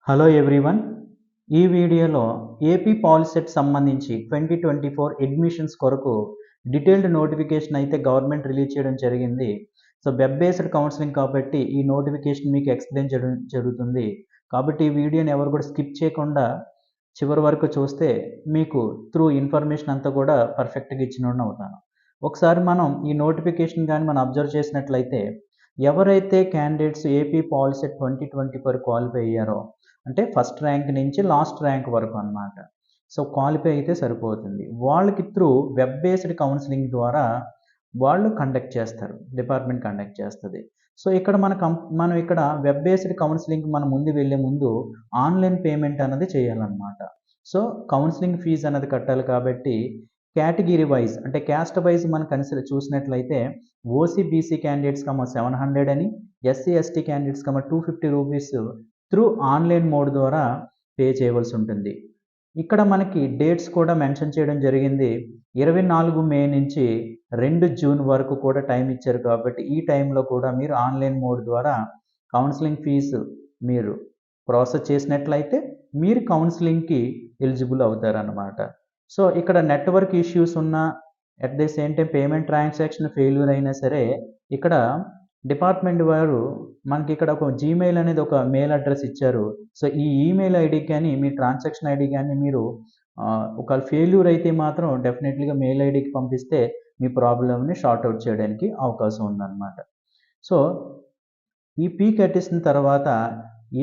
Hello everyone. ఈ వీడియోలో AP POLYCET సంబంధించి 2024 అడ్మిషన్స్ కొరకు డీటెయిల్డ్ నోటిఫికేషన్ అయితే గవర్నమెంట్ రిలీజ్ చేయడం జరిగింది. సో వెబ్ బేస్డ్ కౌన్సిలింగ్ కాబట్టి ఈ నోటిఫికేషన్ మీకు ఎక్స్ప్లెయిన్ చేయడం జరుగుతుంది. కాబట్టి ఈ వీడియోని ఎవరు కూడా స్కిప్ చేయకుండా చివరి వరకు చూస్తే మీకు త్రూ ఇన్ఫర్మేషన్ అంతా కూడా పర్ఫెక్ట్గా ఇచ్చినోడిని అవుతాను. ఒకసారి మనం ఈ నోటిఫికేషన్ కానీ మనం అబ్జర్వ్ చేసినట్లయితే ఎవరైతే క్యాండిడేట్స్ ఏపీ పాలిసెట్ 2024 క్వాలిఫై అయ్యారో అంటే ఫస్ట్ ర్యాంక్ నుంచి లాస్ట్ ర్యాంక్ వరకు అన్నమాట. సో క్వాలిఫై అయితే సరిపోతుంది. వాళ్ళకి త్రూ వెబ్ బేస్డ్ కౌన్సిలింగ్ ద్వారా వాళ్ళు కండక్ట్ చేస్తారు. డిపార్ట్మెంట్ కండక్ట్ చేస్తుంది. సో ఇక్కడ మనం ఇక్కడ వెబ్ బేస్డ్ కౌన్సిలింగ్ మనం ముందు వెళ్ళే ముందు ఆన్లైన్ పేమెంట్ అనేది చేయాలన్నమాట. సో కౌన్సిలింగ్ ఫీజు అనేది కట్టాలి కాబట్టి కేటగిరీ వైజ్ అంటే క్యాస్ట్ వైజ్ మనం కన్సిడర్ చూసినట్లయితే ఓసీ బీసీ క్యాండిడేట్స్ 700 అని, SC ST candidates 250 rupees through online mode ద్వారా పే చేయవలసి ఉంటుంది. ఇక్కడ మనకి డేట్స్ కూడా మెన్షన్ చేయడం జరిగింది. 24 మే నుంచి 2 జూన్ వరకు కూడా టైం ఇచ్చారు కాబట్టి ఈ టైంలో కూడా మీరు ఆన్లైన్ మోడ్ ద్వారా కౌన్సిలింగ్ ఫీజు మీరు ప్రాసెస్ చేసినట్లయితే మీరు కౌన్సిలింగ్కి ఎలిజిబుల్ అవుతారన్నమాట. సో ఇక్కడ నెట్వర్క్ ఇష్యూస్ ఉన్నా at the same time payment transaction failure అయినా సరే ఇక్కడ డిపార్ట్మెంట్ వారు మనకి ఇక్కడ ఒక జీమెయిల్ అనేది ఒక మెయిల్ అడ్రస్ ఇచ్చారు. సో ఈ ఈమెయిల్ ఐడి కానీ మీ ట్రాన్సాక్షన్ ఐడి కానీ మీరు ఒకవేళ ఫెయిల్యూర్ అయితే మాత్రం డెఫినెట్లీగా మెయిల్ ఐడికి పంపిస్తే మీ ప్రాబ్లమ్ని షార్ట్ అవుట్ చేయడానికి అవకాశం ఉందన్నమాట. సో ఈ పీ కట్టేసిన తర్వాత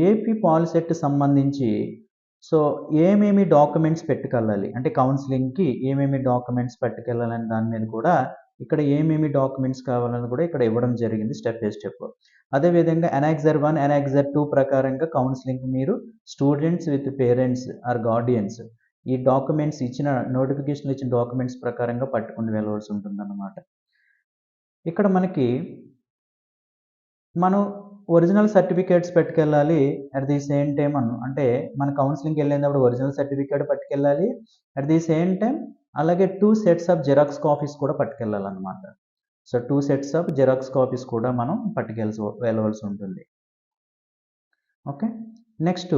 ఏపీ పాలిసెట్ సంబంధించి సో ఏమేమి డాక్యుమెంట్స్ పెట్టుకెళ్ళాలి అంటే కౌన్సిలింగ్కి ఏమేమి డాక్యుమెంట్స్ పట్టుకెళ్ళాలని దాని మీద కూడా ఇక్కడ ఏమేమి డాక్యుమెంట్స్ కావాలని కూడా ఇక్కడ ఇవ్వడం జరిగింది స్టెప్ బై స్టెప్. అదేవిధంగా ఎనాక్సర్ 1 ఎనాక్సర్ 2 ప్రకారంగా కౌన్సిలింగ్ మీరు students with parents or guardians ఈ డాక్యుమెంట్స్ ఇచ్చిన నోటిఫికేషన్ ఇచ్చిన డాక్యుమెంట్స్ ప్రకారంగా పట్టుకుని వెళ్ళవలసి ఉంటుందన్నమాట. ఇక్కడ మనకి మనం ఒరిజినల్ సర్టిఫికేట్స్ పట్టుకెళ్ళాలి. అట్ ది సేమ్ టైం అంటే మన కౌన్సిలింగ్కి వెళ్ళేటప్పుడు ఒరిజినల్ సర్టిఫికేట్ పట్టుకెళ్ళాలి. అట్ ది సేమ్ టైం అలాగే 2 సెట్స్ ఆఫ్ జిరాక్స్ కాపీస్ కూడా పట్టుకెళ్ళాలన్నమాట. So 2 sets of xerox copies కూడా మనం వెళ్ళవలసి ఉంటుంది. ఓకే, నెక్స్ట్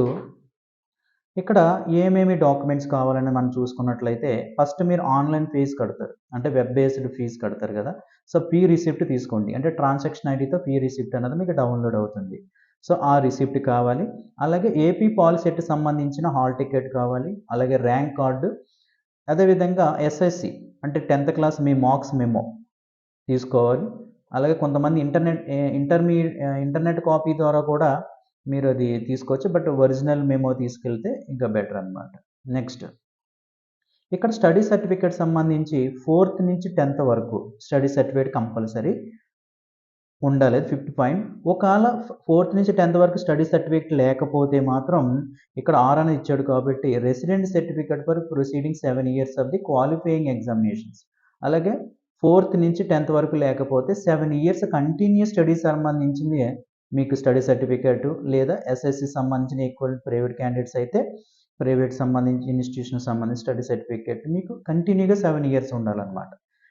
ఇక్కడ ఏమేమి డాక్యుమెంట్స్ కావాలని మనం చూసుకున్నట్లయితే ఫస్ట్ మీరు ఆన్లైన్ ఫీజు కడతారు అంటే వెబ్ బేస్డ్ ఫీజు కడతారు కదా. సో పీ రిసిప్ట్ తీసుకోండి అంటే ట్రాన్సాక్షన్ ఐడితో పీ రిసిప్ట్ అనేది మీకు డౌన్లోడ్ అవుతుంది. సో ఆ రిసిప్ట్ కావాలి. అలాగే ఏపీ పాలిసెట్ సంబంధించిన హాల్ టికెట్ కావాలి. అలాగే ర్యాంక్ కార్డు, అదేవిధంగా ఎస్ఎస్సి అంటే 10th క్లాస్ మీ మార్క్స్ మెమో తీసుకోవాలి. అలాగే కొంతమంది ఇంటర్నెట్ కాపీ ద్వారా కూడా మీరు అది తీసుకోవచ్చు. బట్ ఒరిజినల్ మెమో తీసుకెళ్తే ఇంకా బెటర్ అన్నమాట. నెక్స్ట్ ఇక్కడ స్టడీ సర్టిఫికేట్ సంబంధించి 4th నుంచి 10th వరకు స్టడీ సర్టిఫికేట్ కంపల్సరీ ఉండాలి. 50 పాయింట్. ఒకవేళ 4th నుంచి 10th వరకు స్టడీ సర్టిఫికేట్ లేకపోతే మాత్రం ఇక్కడ ఆర్ అని ఇచ్చాడు కాబట్టి resident certificate for proceeding 7 years of the qualifying examinations. అలాగే 4th నుంచి 10th వరకు లేకపోతే 7 years కంటిన్యూస్ స్టడీస్ సంబంధించింది మీకు స్టడీ సర్టిఫికేట్ లేదా ఎస్ఎస్సి సంబంధించిన ఈక్వల్ ప్రైవేట్ క్యాండిడేట్స్ అయితే ప్రైవేట్ సంబంధించి ఇన్స్టిట్యూషన్ సంబంధించి స్టడీ సర్టిఫికేట్ మీకు కంటిన్యూగా 7 years ఉండాలన్నమాట.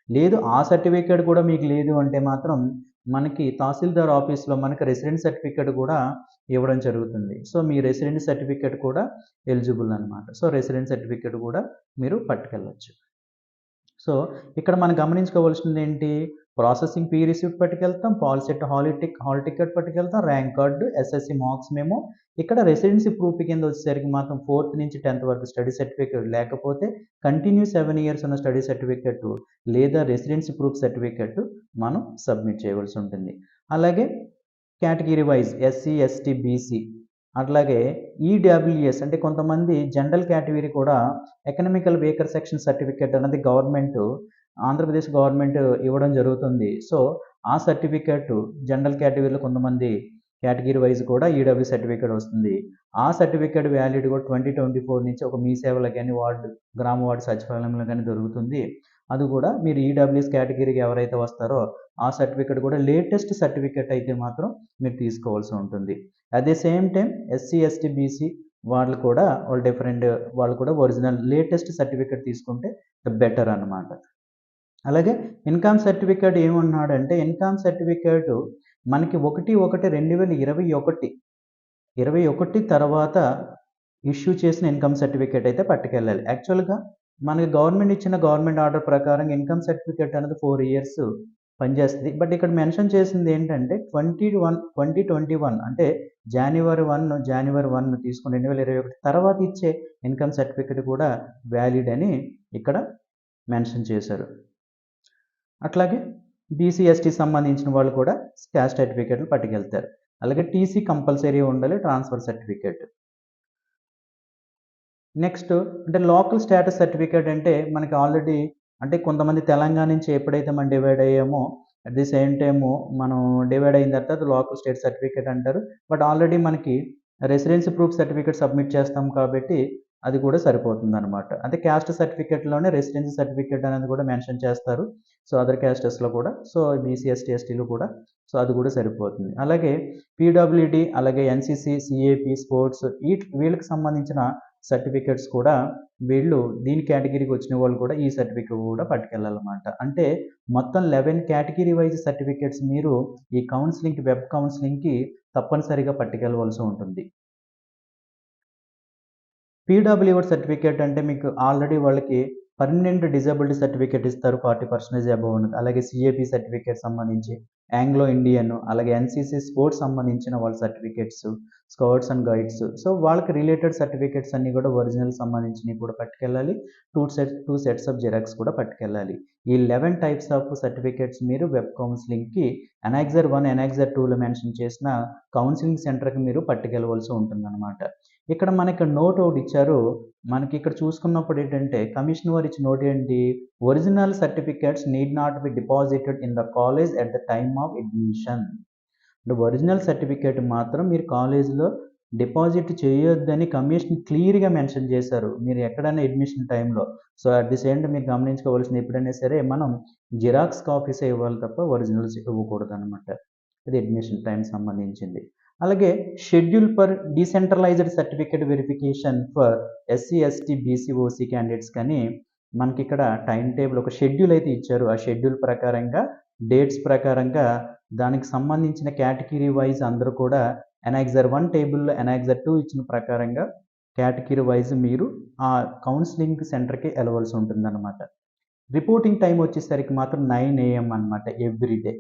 లేదు ఆ సర్టిఫికేట్ కూడా మీకు లేదు అంటే మాత్రం మనకి తహసీల్దార్ ఆఫీస్లో మనకి రెసిడెంట్ సర్టిఫికేట్ కూడా ఇవ్వడం జరుగుతుంది. సో మీ రెసిడెంట్ సర్టిఫికేట్ కూడా ఎలిజిబుల్ అనమాట. సో రెసిడెంట్ సర్టిఫికేట్ కూడా మీరు పట్టుకెళ్ళచ్చు. సో ఇక్కడ మనం గమనించుకోవాల్సింది ఏంటి, ప్రాసెసింగ్ పీ రిసిప్ట్ పట్టుకెళ్తాం, పాలిసెట్ హాల్ టికెట్ పట్టుకెళ్తాం, ర్యాంక్ కార్డు, ఎస్ఎస్సి మార్క్స్ మేము. ఇక్కడ రెసిడెన్సీ ప్రూఫ్ కింద వచ్చేసరికి మాత్రం 4th నుంచి 10th వరకు స్టడీ సర్టిఫికేట్ లేకపోతే కంటిన్యూ 7 years ఉన్న స్టడీ సర్టిఫికేట్ లేదా రెసిడెన్సీ ప్రూఫ్ సర్టిఫికేట్ మనం సబ్మిట్ చేయవలసి ఉంటుంది. అలాగే category wise SC ST BC అట్లాగే ఈడబ్ల్యూఎస్ అంటే కొంతమంది జనరల్ కేటగిరీ కూడా ఎకనామికల్ వీకర్ సెక్షన్ సర్టిఫికేట్ అనేది ఆంధ్రప్రదేశ్ గవర్నమెంట్ ఇవ్వడం జరుగుతుంది. సో ఆ సర్టిఫికేట్ జనరల్ కేటగిరీలో కొంతమంది కేటగిరీ వైజ్ కూడా ఈడబ్ల్యూ సర్టిఫికేట్ వస్తుంది. ఆ సర్టిఫికేట్ వ్యాలిడ్ కూడా 2024 నుంచి ఒక మీ సేవలో కానీ గ్రామ వార్డు సచివాలయంలో కానీ దొరుకుతుంది. అది కూడా మీరు ఈడబ్ల్యూఎస్ కేటగిరీకి ఎవరైతే వస్తారో ఆ సర్టిఫికేట్ కూడా లేటెస్ట్ సర్టిఫికేట్ అయితే మాత్రం మీరు తీసుకోవాల్సి ఉంటుంది. At the same time SC ST BC వాళ్ళు కూడా ఒరిజినల్ లేటెస్ట్ సర్టిఫికేట్ తీసుకుంటే బెటర్ అన్నమాట. అలాగే ఇన్కమ్ సర్టిఫికేట్ ఏమన్నాడంటే ఇన్కమ్ సర్టిఫికేట్ మనకి 1/1/2021 21 తర్వాత ఇష్యూ చేసిన ఇన్కమ్ సర్టిఫికేట్ అయితే పట్టుకెళ్ళాలి. యాక్చువల్‌గా మనకి గవర్నమెంట్ ఇచ్చిన గవర్నమెంట్ ఆర్డర్ ప్రకారం ఇన్కమ్ సర్టిఫికేట్ అనేది 4 ఇయర్స్ పనిచేస్తది. బట్ ఇక్కడ మెన్షన్ చేసింది ఏంటంటే 2021 అంటే జనవరి 1 తీసుకొని 2021 తర్వాత ఇచ్చే ఇన్కమ్ సర్టిఫికేట్ కూడా వ్యాలిడ్ అని ఇక్కడ మెన్షన్ చేశారు. అట్లాగే బీసీ, ఎస్టీ సంబంధించిన వాళ్ళు కూడా క్యాస్ట్ సర్టిఫికేట్లు పట్టుకెళ్తారు. అలాగే టీసీ కంపల్సరీ ఉండాలి, ట్రాన్స్ఫర్ సర్టిఫికేట్. నెక్స్ట్ అంటే లోకల్ స్టేటస్ సర్టిఫికేట్ అంటే మనకి ఆల్రెడీ అంటే కొంతమంది తెలంగాణ నుంచి ఎప్పుడైతే మనం డివైడ్ అయ్యామో అట్ ది సేమ్ టైము మనం డివైడ్ అయిన తర్వాత అది లోకల్ స్టేట్ సర్టిఫికేట్ అంటారు. బట్ ఆల్రెడీ మనకి రెసిడెన్సీ ప్రూఫ్ సర్టిఫికేట్ సబ్మిట్ చేస్తాం కాబట్టి అది కూడా సరిపోతుందనమాట. అంటే క్యాస్ట్ సర్టిఫికేట్‌లోనే రెసిడెన్సీ సర్టిఫికేట్ అనేది కూడా మెన్షన్ చేస్తారు. సో, అదర్ క్యాస్టెస్‌లో కూడా సో, బీసీ, ఎస్టీ, ఎస్టీలో కూడా సో, అది కూడా సరిపోతుంది. అలాగే పీడబ్ల్యూడీ, అలాగే ఎన్‌సీసీ, సీఏపీ, స్పోర్ట్స్ వీళ్ళకి సంబంధించిన సర్టిఫికేట్స్ కూడా వీళ్ళు దీని కేటగిరీకి వచ్చిన వాళ్ళు కూడా ఈ సర్టిఫికేట్ కూడా పట్టుకెళ్ళాలన్నమాట. అంటే మొత్తం 11 కేటగిరీ వైజ్ సర్టిఫికేట్స్ మీరు ఈ కౌన్సెలింగ్‌కి వెబ్ కౌన్సెలింగ్‌కి తప్పనిసరిగా పట్టుకెళ్ళవలసి ఉంటుంది. పీడబ్ల్యూడీ సర్టిఫికేట్ అంటే మీకు ఆల్రెడీ వాళ్ళకి పర్మనెంట్ డిజేబిలిటీ సర్టిఫికేట్ ఇస్తారు 40% అబోవ్ ఉన్నది. అలాగే సీఏపీ సర్టిఫికేట్ సంబంధించి ఆంగ్లో ఇండియన్, అలాగే ఎన్‌సీసీ స్పోర్ట్స్ సంబంధించిన వాళ్ళ certificates, scouts and guides. So, వాళ్ళకి రిలేటెడ్ సర్టిఫికేట్స్ అన్నీ కూడా ఒరిజినల్ సంబంధించినవి కూడా పట్టుకెళ్ళాలి. 2 సెట్స్ ఆఫ్ జిరాక్స్ కూడా పట్టుకెళ్ళాలి. ఈ 11 టైప్స్ ఆఫ్ సర్టిఫికేట్స్ మీరు వెబ్ కౌన్సెలింగ్‌కి ఎనాక్సర్ 1, ఎనాక్సర్ 2లో మెన్షన్ చేసిన కౌన్సెలింగ్ సెంటర్‌కి మీరు పట్టుకెళ్ళవలసి ఉంటుందన్నమాట. ఇక్కడ మనకి నోట్ ఒకటి ఇచ్చారు. మనకి ఇక్కడ చూసుకున్నప్పుడు ఏంటంటే కమిషన్ వారు ఇచ్చిన నోట్ ఏంటి? Original certificates need not be deposited in the college at the time of admission. అంటే ఒరిజినల్ సర్టిఫికేట్ మాత్రం మీరు కాలేజ్‌లో డిపాజిట్ చేయొద్దని కమిషన్ క్లియర్‌గా మెన్షన్ చేశారు. మీరు ఎక్కడైనా అడ్మిషన్ టైంలో. So, at the same time మీరు గమనించుకోవాల్సింది ఎప్పుడైనా సరే మనం జిరాక్స్ కాపీసే ఇవ్వాలి తప్ప ఒరిజినల్స్ ఇవ్వకూడదనమాట. ఇది అడ్మిషన్ టైం సంబంధించింది. అలాగే schedule for decentralised certificate verification for SC, ST, BC, OC candidates కానీ మనకి ఇక్కడ టైం టేబుల్ ఒక షెడ్యూల్ అయితే ఇచ్చారు. ఆ షెడ్యూల్ ప్రకారంగా డేట్స్ ప్రకారంగా దానికి సంబంధించిన కేటగిరీ వైజ్ అందరూ కూడా ఎనాక్సర్ 1 టేబుల్‌లో ఎనాక్సర్ 2 ఇచ్చిన ప్రకారంగా కేటగిరీ వైజ్ మీరు ఆ కౌన్సెలింగ్ సెంటర్‌కి వెళ్ళవలసి ఉంటుందన్నమాట. రిపోర్టింగ్ టైం వచ్చేసరికి మాత్రం 9 AM అన్నమాట ఎవ్రీ డే.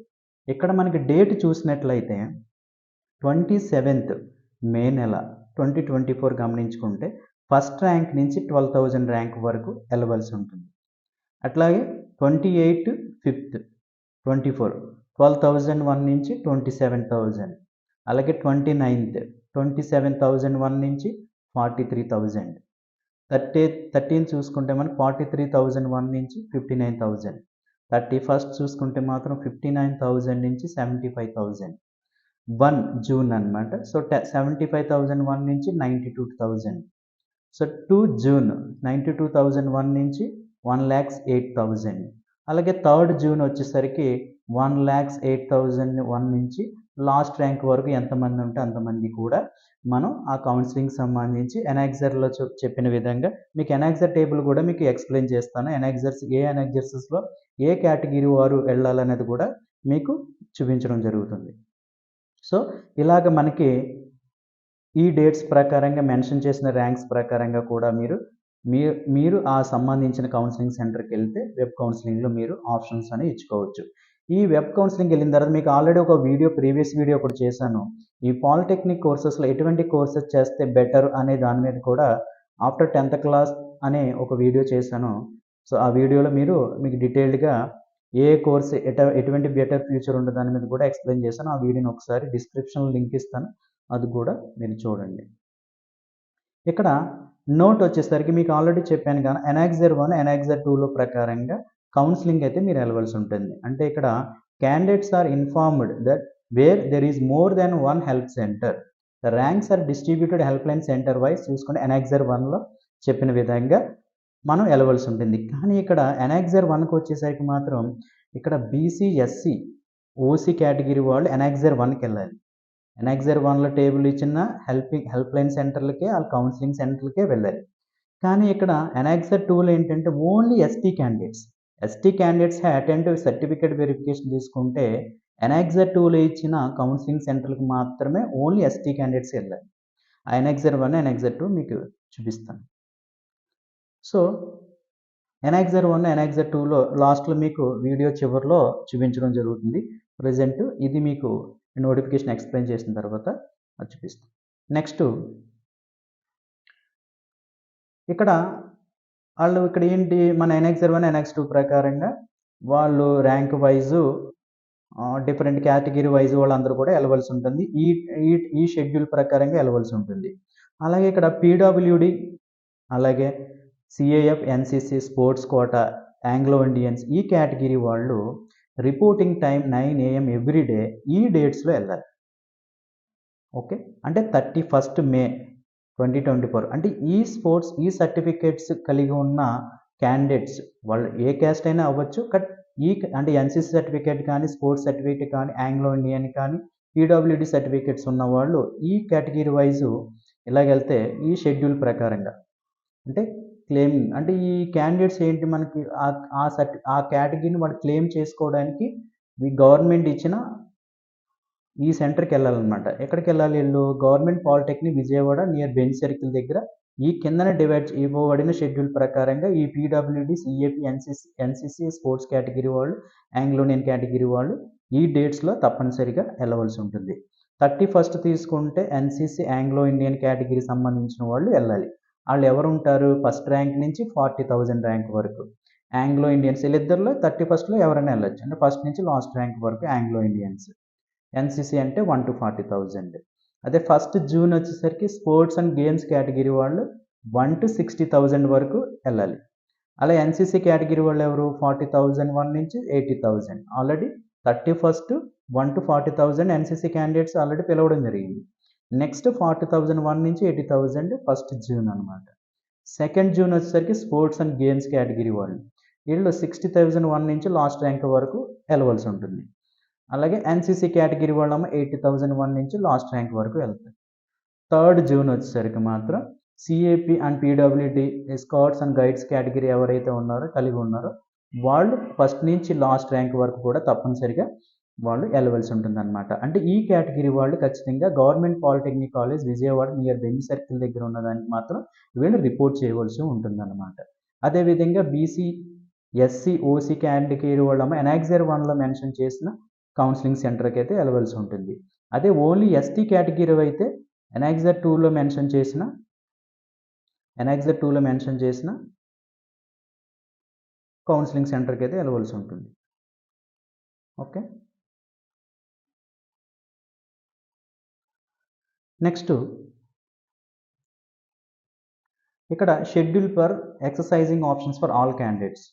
ఇక్కడ మనకి డేట్ చూసినట్లయితే 27th మే నెల 2024 గమనించుకుంటే ఫస్ట్ ర్యాంక్ నుంచి 12,000 ర్యాంక్ వరకు వెళ్ళవలసి ఉంటుంది. అట్లాగే 28 5th 24 12,001 నుంచి 27,000. అలాగే 29th 27,001 నుంచి 43,000. 13th చూసుకుంటే మనకి 43,001 నుంచి 59,000. 31st చూసుకుంటే మాత్రం 59,000 నుంచి 75,000. 1 జూన్ అన్నమాట. సో, 75,001 నుంచి 92,000. సో, 2 జూన్ 92,001 నుంచి 1,08,000. అలాగే 3rd జూన్ వచ్చేసరికి 1,08,001 నుంచి లాస్ట్ ర్యాంక్ వరకు ఎంతమంది ఉంటే అంతమంది కూడా మనం ఆ కౌన్సెలింగ్ సంబంధించి ఎనాక్సర్‌లో చెప్పిన విధంగా మీకు ఎనాక్సర్ టేబుల్ కూడా మీకు ఎక్స్‌ప్లెయిన్ చేస్తాను. ఎనాక్సర్స్‌లో ఏ కేటగిరీ వారు వెళ్ళాలనేది కూడా మీకు చూపించడం జరుగుతుంది. సో, ఇలాగ మనకి ఈ డేట్స్ ప్రకారంగా మెన్షన్ చేసిన ర్యాంక్స్ ప్రకారంగా కూడా మీరు ఆ సంబంధించిన కౌన్సెలింగ్ సెంటర్‌కి వెళ్తే వెబ్ కౌన్సెలింగ్‌లో మీరు ఆప్షన్స్ అనేవి ఇచ్చుకోవచ్చు. ఈ వెబ్ కౌన్సెలింగ్‌కి వెళ్ళిన తర్వాత మీకు ఆల్రెడీ ఒక ప్రీవియస్ వీడియో ఒకటి చేశాను. ఈ పాలిటెక్నిక్ కోర్సెస్‌లో ఎటువంటి కోర్సెస్ చేస్తే బెటర్ అనే దాని మీద కూడా ఆఫ్టర్ 10th క్లాస్ అనే ఒక వీడియో చేశాను. సో, ఆ వీడియోలో మీకు డీటెయిల్డ్‌గా ఏ కోర్స్ ఎటువంటి బెటర్ ఫ్యూచర్ ఉండే దాని మీద కూడా ఎక్స్‌ప్లెయిన్ చేశాను. ఆ వీడియోని ఒకసారి డిస్క్రిప్షన్‌లో లింక్ ఇస్తాను. అది కూడా మీరు చూడండి. ఇక్కడ నోట్ వచ్చేసరికి మీకు ఆల్రెడీ చెప్పాను కదా! ఎనాక్సర్ 1, ఎనాక్సర్ 2లో ప్రకారంగా కౌన్సెలింగ్ అయితే మీరు వెళ్ళవలసి ఉంటుంది. అంటే ఇక్కడ candidates are informed that where there is more than 1 help centre. The ranks are distributed helpline centre wise చూసుకుంటే ఎనాక్సర్ 1లో చెప్పిన విధంగా మనం వెళ్ళవలసి ఉంటుంది. కానీ ఇక్కడ ఎనాక్సర్ 1కి వచ్చేసరికి మాత్రం ఇక్కడ బీసీ, ఎస్సీ, ఓసీ కేటగిరీ వాళ్ళు ఎనాక్సర్ 1కి వెళ్ళాలి. ఎనాక్సర్ 1లో టేబుల్ ఇచ్చిన హెల్ప్‌లైన్ సెంటర్‌లకే కౌన్సెలింగ్ సెంటర్‌లకే వెళ్ళాలి. కానీ ఇక్కడ ఎనాక్సర్ 2లో ఏంటంటే only ST candidates attend certificate verification తీసుకుంటే ఎనాక్సర్ 2లో ఇచ్చిన కౌన్సెలింగ్ సెంటర్‌లకి మాత్రమే ఓన్లీ ఎస్టీ క్యాండిడేట్స్ వెళ్ళాలి. ఆ ఎనెక్సర్ 1, ఎనెక్సర్ 2 మీకు చూపిస్తాను. సో, ఎనెక్సర్ 1, ఎనెక్సర్ 2లో లాస్ట్‌లో మీకు వీడియో చివరిలో చూపించడం జరుగుతుంది. ప్రెజెంట్ ఇది మీకు నోటిఫికేషన్ ఎక్స్‌ప్లెయిన్ చేసిన తర్వాత అది చూపిస్తాను. నెక్స్టు ఇక్కడ ఆళ్ళు ఇక్కడ ఏంటి మన ఎనెక్సర్ 1, ఎనెక్స్ 2 ప్రకారంగా వాళ్ళు rank wise different category wise వాళ్ళందరూ కూడా ఎళ్ళవలసి ఉంటుంది. ఈ ఈ ఈ షెడ్యూల్ ప్రకారంగా ఎళ్ళవలసి ఉంటుంది. అలాగే ఇక్కడ పీడబ్ల్యూడీ, అలాగే CAF, NCC, sports quota, Anglo Indians ఈ కేటగిరీ వాళ్ళు reporting time 9 AM every day ఈ డేట్స్‌లో ఎళ్ళాలి. ఓకే. అంటే 31 మే 2024 అంటే ఈ స్పోర్ట్స్ ఈ సర్టిఫికేట్స్ కలిగి ఉన్న క్యాండిడేట్స్ వాళ్ళు ఏ క్యాస్ట్ అయినా అవ్వచ్చు. అంటే ఎన్సీసీ సర్టిఫికేట్ కానీ, స్పోర్ట్స్ సర్టిఫికేట్ కానీ, ఆంగ్లో ఇండియన్ కానీ, పీడబ్ల్యూడీ సర్టిఫికేట్స్ ఉన్నవాళ్ళు ఈ కేటగిరీ వైజు ఇలాగెళ్తే ఈ షెడ్యూల్ ప్రకారంగా అంటే క్లెయిమింగ్ అంటే ఈ క్యాండిడేట్స్ ఏంటి మనకి ఆ కేటగిరీని వాడు క్లెయిమ్ చేసుకోవడానికి ఈ గవర్నమెంట్ ఇచ్చిన ఈ సెంటర్‌కి వెళ్ళాలన్నమాట. ఎక్కడికెళ్ళాలి ఈళ్ళు? Government polytechnic Vijayawada near Benz circle దగ్గర ఈ కిందన ఇవ్వబడిన షెడ్యూల్ ప్రకారంగా ఈ PWD, CAP, NCC sports category వాళ్ళు, ఆంగ్లో ఇండియన్ కేటగిరీ వాళ్ళు ఈ డేట్స్‌లో తప్పనిసరిగా వెళ్ళవలసి ఉంటుంది. 31 తీసుకుంటే ఎన్సీసీ, ఆంగ్లో ఇండియన్ కేటగిరీ సంబంధించిన వాళ్ళు వెళ్ళాలి. ఆళ్ళు ఎవరుంటారు? ఫస్ట్ ర్యాంక్ నుంచి 40,000 ర్యాంక్ వరకు. ఆంగ్లో ఇండియన్స్ వీళ్ళిద్దరిలో 31లో ఎవరైనా వెళ్ళొచ్చు. అంటే ఫస్ట్ నుంచి లాస్ట్ ర్యాంక్ వరకు ఆంగ్లో ఇండియన్స్. ఎన్సీసీ అంటే 1-40,000. అదే ఫస్ట్ జూన్ వచ్చేసరికి స్పోర్ట్స్ అండ్ గేమ్స్ కేటగిరీ వాళ్ళు 1-60,000 వరకు వెళ్ళాలి. అలా ఎన్సీసీ కేటగిరీ వాళ్ళు ఎవరు 40,001 నుంచి 80,000. ఆల్రెడీ 31 1-40,000 ఎన్సీసీ క్యాండిడేట్స్ ఆల్రెడీ పిలవడం జరిగింది. నెక్స్ట్ 40,001 నుంచి 80,000 ఫస్ట్ జూన్ అనమాట. సెకండ్ జూన్ వచ్చేసరికి స్పోర్ట్స్ అండ్ గేమ్స్ కేటగిరీ వాళ్ళు వీళ్ళు 60,001 నుంచి లాస్ట్ ర్యాంక్ వరకు వెళ్ళవలసి ఉంటుంది. అలాగే ఎన్సీసీ కేటగిరీ వాళ్ళేమో 80,001 నుంచి లాస్ట్ ర్యాంక్ వరకు వెళ్తారు. థర్డ్ జూన్ వచ్చేసరికి మాత్రం CAP and PWD scouts and guides category ఎవరైతే కలిగి ఉన్నారో వాళ్ళు ఫస్ట్ నుంచి లాస్ట్ ర్యాంక్ వరకు కూడా తప్పనిసరిగా వాళ్ళు వెళ్ళవలసి ఉంటుందన్నమాట. అంటే ఈ కేటగిరీ వాళ్ళు ఖచ్చితంగా government polytechnic college Vijayawada near Benz circle దగ్గర ఉన్నదానికి మాత్రం వీళ్ళు రిపోర్ట్ చేయవలసి ఉంటుందన్నమాట. అదేవిధంగా బీసీ, ఎస్సీ, ఓసీ కేటగిరీ వాళ్ళేమో ఎనెక్సర్ 1లో మెన్షన్ చేసిన కౌన్సిలింగ్ సెంటర్కి అయితే వెళ్ళవలసి ఉంటుంది. అదే ఓన్లీ ఎస్టీ కేటగిరీ అయితే ఎనెక్సర్ 2లో మెన్షన్ చేసిన కౌన్సిలింగ్ సెంటర్కి అయితే వెళ్ళవలసి ఉంటుంది. ఓకే. నెక్స్ట్ ఇక్కడ schedule for exercising options for all candidates.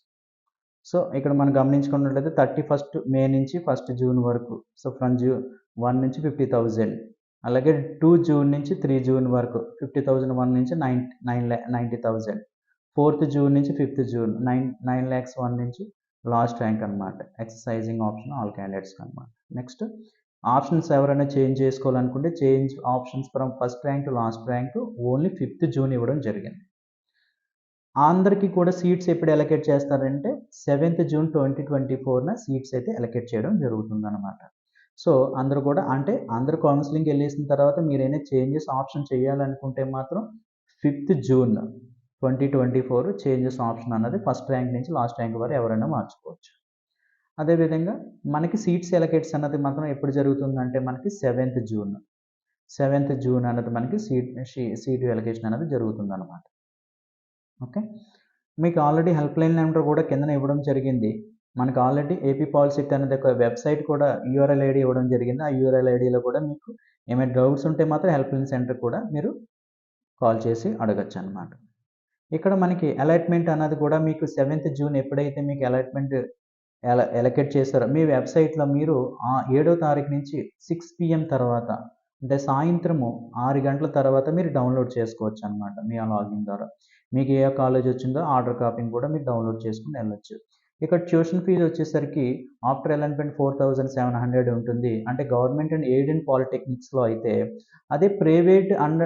So ఇక్కడ మనం గమనించుకున్నట్లయితే 31 మే నుంచి 1 జూన్ వరకు. సో ఫ్రమ్ June 1 నుంచి 50,000. అలాగే 2 జూన్ నుంచి 3 జూన్ వరకు 50,001 నుంచి 90,000. 4th జూన్ నుంచి 5th జూన్ 9,01,000 నుంచి లాస్ట్ ర్యాంక్ అనమాట. ఎక్సర్సైజింగ్ ఆప్షన్ ఆల్ క్యాండిడేట్స్కి అనమాట. నెక్స్ట్ ఆప్షన్స్ ఎవరైనా చేంజ్ చేసుకోవాలనుకుంటే change options from first rank to last rank only 5th June ఇవ్వడం జరిగింది. అందరికీ కూడా సీట్స్ ఎప్పుడు అలొకేట్ చేస్తారంటే 7th జూన్ 2024న సీట్స్ అయితే అలొకేట్ చేయడం జరుగుతుందన్నమాట. సో అందరూ కూడా అంటే అందరూ కౌన్సిలింగ్కి వెళ్ళేసిన తర్వాత మీరైనా చేంజెస్ ఆప్షన్ చేయాలనుకుంటే మాత్రం 5th జూన్ 2024 చేంజెస్ ఆప్షన్ అన్నది ఫస్ట్ ర్యాంక్ నుంచి లాస్ట్ ర్యాంక్ వరకు ఎవరైనా మార్చుకోవచ్చు. అదేవిధంగా మనకి సీట్స్ అలొకేట్స్ అన్నది మాత్రం ఎప్పుడు జరుగుతుందంటే మనకి 7th జూన్ అన్నది మనకి సీట్ అలొకేషన్ అనేది జరుగుతుందన్నమాట. ఓకే. మీకు ఆల్రెడీ హెల్ప్ లైన్ నెంబర్ కూడా కిందన ఇవ్వడం జరిగింది. మనకు ఆల్రెడీ ఏపీ పాలిసెట్ అనేది ఒక వెబ్సైట్ కూడా యూఆర్ఎల్ ఐడి ఇవ్వడం జరిగింది. ఆ యూఆర్ఎల్ ఐడిలో కూడా మీకు ఏమైనా డౌట్స్ ఉంటే మాత్రం హెల్ప్ లైన్ సెంటర్ కూడా మీరు కాల్ చేసి అడగచ్చు అనమాట. ఇక్కడ మనకి అలాట్మెంట్ అన్నది కూడా మీకు 7th జూన్ ఎప్పుడైతే మీకు అలాట్మెంట్ అలొకేట్ చేస్తారో మీ వెబ్సైట్లో మీరు 7వ తారీఖు నుంచి 6 PM తర్వాత అంటే సాయంత్రము 6 గంటల తర్వాత మీరు డౌన్లోడ్ చేసుకోవచ్చు అనమాట మీ లాగిన్ ద్వారా. మీకు ఏ కాలేజ్ వచ్చిందో ఆర్డర్ కాపీని కూడా మీరు డౌన్లోడ్ చేసుకుని వెళ్ళొచ్చు. ఇక్కడ ట్యూషన్ ఫీజు వచ్చేసరికి ఆఫ్టర్ అలాట్మెంట్ 4,700 ఉంటుంది. అంటే గవర్నమెంట్ అండ్ ఎయిడెడ్ పాలిటెక్నిక్స్లో అయితే అదే ప్రైవేట్ అండ్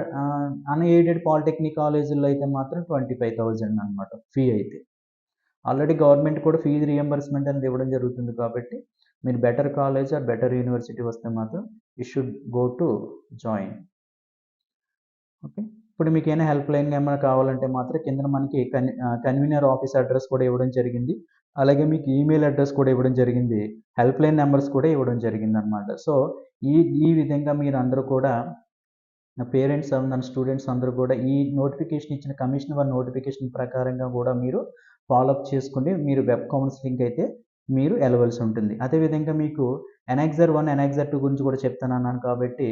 అన్ఎయిడెడ్ పాలిటెక్నిక్ కాలేజీల్లో అయితే మాత్రం 25,000 అనమాట ఫీ అయితే. ఆల్రెడీ గవర్నమెంట్ కూడా ఫీజు రీఎంబర్స్మెంట్ అనేది ఇవ్వడం జరుగుతుంది కాబట్టి మీరు better college are better university వస్తే మాత్రం you should go to join. Okay. ఇప్పుడు మీకు ఏమైనా హెల్ప్ లైన్ ఏమైనా కావాలంటే మాత్రం కింద మనకి కన్వీనర్ ఆఫీస్ అడ్రస్ కూడా ఇవ్వడం జరిగింది. అలాగే మీకు ఈమెయిల్ అడ్రస్ కూడా ఇవ్వడం జరిగింది. హెల్ప్ లైన్ నెంబర్స్ కూడా ఇవ్వడం జరిగిందనమాట. సో, ఈ ఈ విధంగా మీరందరూ కూడా పేరెంట్స్ అందరూ స్టూడెంట్స్ అందరూ కూడా ఈ నోటిఫికేషన్ ఇచ్చిన కమిషనర్ వారి నోటిఫికేషన్ ప్రకారంగా కూడా మీరు ఫాలో అప్ చేసుకొని మీరు వెబ్ కౌన్సిలింగ్‌కి అయితే మీరు ఎళ్ళవలసి ఉంటుంది. అదేవిధంగా మీకు ఎనాక్సర్ 1, ఎనాక్సర్ 2 గురించి కూడా చెప్తానన్నాను కాబట్టి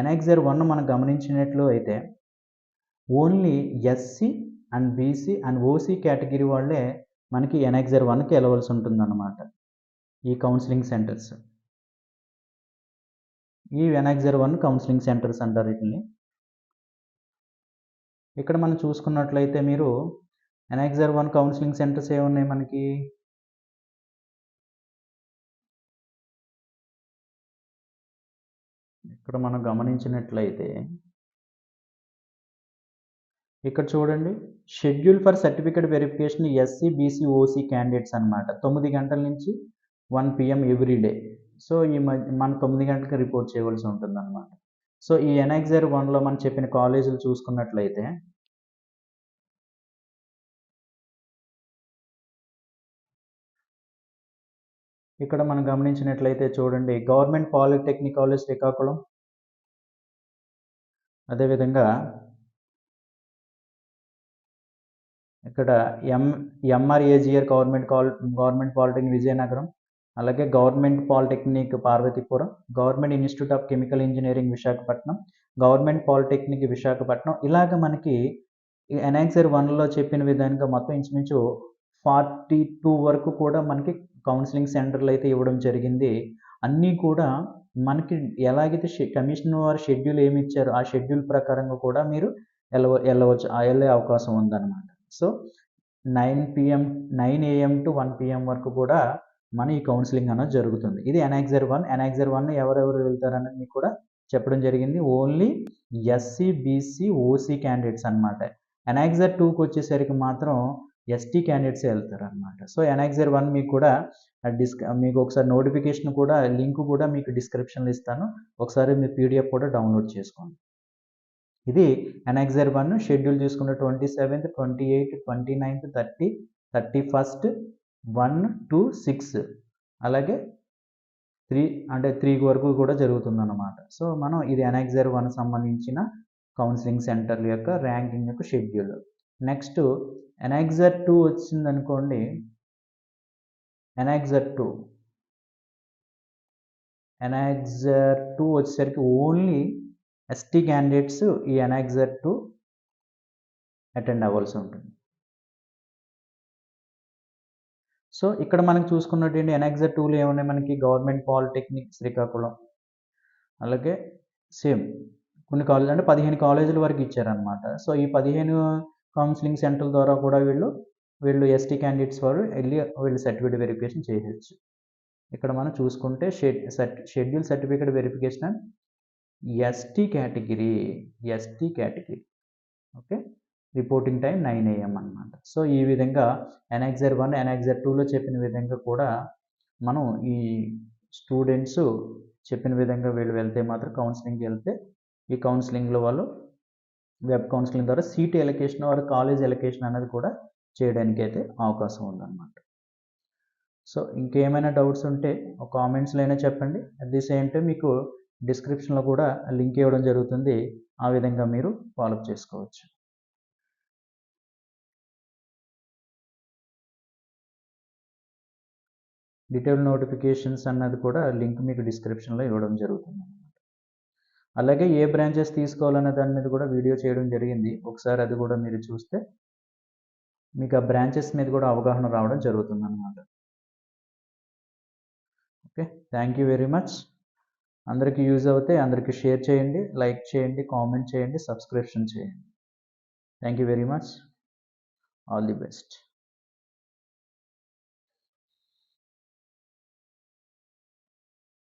ఎనాక్సర్ 1 మనం గమనించినట్లు అయితే only SC and BC and OC category వాళ్ళే మనకి ఎనాక్సర్ 1కి ఎళ్ళవలసి ఉంటుందన్నమాట. ఈ కౌన్సిలింగ్ సెంటర్స్. ఈ ఎనాక్సర్ 1 కౌన్సిలింగ్ సెంటర్స్ అంటారు వీటిల్ని. ఇక్కడ మనం చూసుకున్నట్లయితే మీరు ఎనాక్సర్ 1 కౌన్సిలింగ్ సెంటర్స్ ఏమున్నాయి మనకి? ఇక్కడ మనం గమనించినట్లయితే ఇక్కడ చూడండి schedule for certificate verification SC, BC, OC candidates అనమాట. 9 గంటల నుంచి 1 PM ఎవ్రీ డే. సో, మనం 9 గంటలకి రిపోర్ట్ చేయవలసి ఉంటుందన్నమాట. సో, ఈ ఎనాక్సర్ 1లో మనం చెప్పిన కాలేజీలు చూసుకున్నట్లయితే ఇక్కడ మనం గమనించినట్లయితే చూడండి గవర్నమెంట్ పాలిటెక్నిక్ కాలేజ్ శ్రీకాకుళం. అదేవిధంగా ఇక్కడ ఎంఆర్ఏజీఆర్ గవర్నమెంట్ పాలిటెక్నిక్ విజయనగరం. అలాగే government polytechnic Parvathipuram, government institute of chemical engineering Visakhapatnam, government polytechnic Visakhapatnam. ఇలాగ మనకి ఈ ఎనాక్సర్ 1లో చెప్పిన విధంగా మొత్తం ఇంచుమించు 42 వరకు కూడా మనకి కౌన్సిలింగ్ సెంటర్లు అయితే ఇవ్వడం జరిగింది. అన్నీ కూడా మనకి ఎలాగైతే కమిషనర్ వారు షెడ్యూల్ ఏమి ఇచ్చారో ఆ షెడ్యూల్ ప్రకారంగా కూడా మీరు వెళ్ళవచ్చు వెళ్ళే అవకాశం ఉందన్నమాట. సో 9 AM టు 1 PM వరకు కూడా మన ఈ కౌన్సిలింగ్ అనేది జరుగుతుంది. ఇది ఎనాక్సర్ 1. ఎనాక్సర్ 1 ఎవరెవరు వెళ్తారనేది మీకు కూడా చెప్పడం జరిగింది. Only SC, BC, OC candidates అనమాట. ఎనాక్సర్ 2కి వచ్చేసరికి మాత్రం ఎస్టీ క్యాండిడేట్సే వెళ్తారనమాట. సో, ఎనాక్సర్ 1 మీకు కూడా మీకు ఒకసారి నోటిఫికేషన్ కూడా లింక్ కూడా మీకు డిస్క్రిప్షన్‌లో ఇస్తాను. ఒకసారి మీరు పీడిఎఫ్ కూడా డౌన్లోడ్ చేసుకోండి. ఇది ఎనాక్సర్ 1 షెడ్యూల్ చూసుకుంటే 27th, 28th, 29th, 30, 31st, 1-6 అలాగే 3 వరకు కూడా జరుగుతుందన్నమాట. సో, మనం ఇది ఎనాక్సర్ 1 సంబంధించిన కౌన్సిలింగ్ సెంటర్ల యొక్క ర్యాంకింగ్ యొక్క షెడ్యూల్. నెక్స్ట్ ఎనాక్సర్ 2 వచ్చిందనుకోండి. ఎనాక్సర్ 2 వచ్చేసరికి ఓన్లీ ఎస్టీ క్యాండిడేట్స్ ఈ ఎనాక్సర్ 2 అటెండ్ అవ్వాల్సి ఉంటుంది. సో, ఇక్కడ మనం చూసుకున్నటువంటి ఎనాక్సర్ 2లో ఏమున్నాయి మనకి గవర్నమెంట్ పాలిటెక్నిక్ శ్రీకాకుళం. అలాగే సేమ్ కొన్ని కాలేజీలు అంటే 15 కాలేజీల వరకు ఇచ్చారనమాట. సో, ఈ 15 కౌన్సిలింగ్ సెంటర్ల ద్వారా కూడా వీళ్ళు ఎస్టీ క్యాండిడేట్స్ వారు వీళ్ళు సర్టిఫికేట్ వెరిఫికేషన్ చేయొచ్చు. ఇక్కడ మనం చూసుకుంటే schedule certificate verification ST category. Okay. Reporting time 9 AM అనమాట. సో, ఈ విధంగా ఎనాక్సర్ 1, ఎనాక్సర్ 2లో చెప్పిన విధంగా కూడా మనం ఈ స్టూడెంట్స్ చెప్పిన విధంగా వీళ్ళు వెళ్తే మాత్రం కౌన్సిలింగ్కి వెళ్తే ఈ కౌన్సిలింగ్లో వాళ్ళు వెబ్ కౌన్సిలింగ్ ద్వారా సీట్ ఎలొకేషన్ వారు కాలేజ్ ఎలొకేషన్ అనేది కూడా చేయడానికి అయితే అవకాశం ఉందన్నమాట. సో, ఇంకేమైనా డౌట్స్ ఉంటే ఒక కామెంట్స్లో అయినా చెప్పండి. అట్ ది సేమ్ టైం మీకు డిస్క్రిప్షన్లో కూడా లింక్ ఇవ్వడం జరుగుతుంది. ఆ విధంగా మీరు ఫాలో అప్ చేసుకోవచ్చు. డీటెయిల్ నోటిఫికేషన్స్ అన్నది కూడా లింక్ మీకు డిస్క్రిప్షన్లో ఇవ్వడం జరుగుతుంది. అలాగే ఏ బ్రాంచెస్ తీసుకోవాలనే దాని మీద కూడా వీడియో చేయడం జరిగింది. ఒకసారి అది కూడా మీరు చూస్తే మీకు ఆ బ్రాంచెస్ మీద కూడా అవగాహన రావడం జరుగుతుందన్నమాట. Okay. Thank you very much. అందరికీ యూజ్ అవుతే అందరికీ షేర్ చేయండి, లైక్ చేయండి, కామెంట్ చేయండి, సబ్స్క్రిప్షన్ చేయండి. Thank you very much. All the best.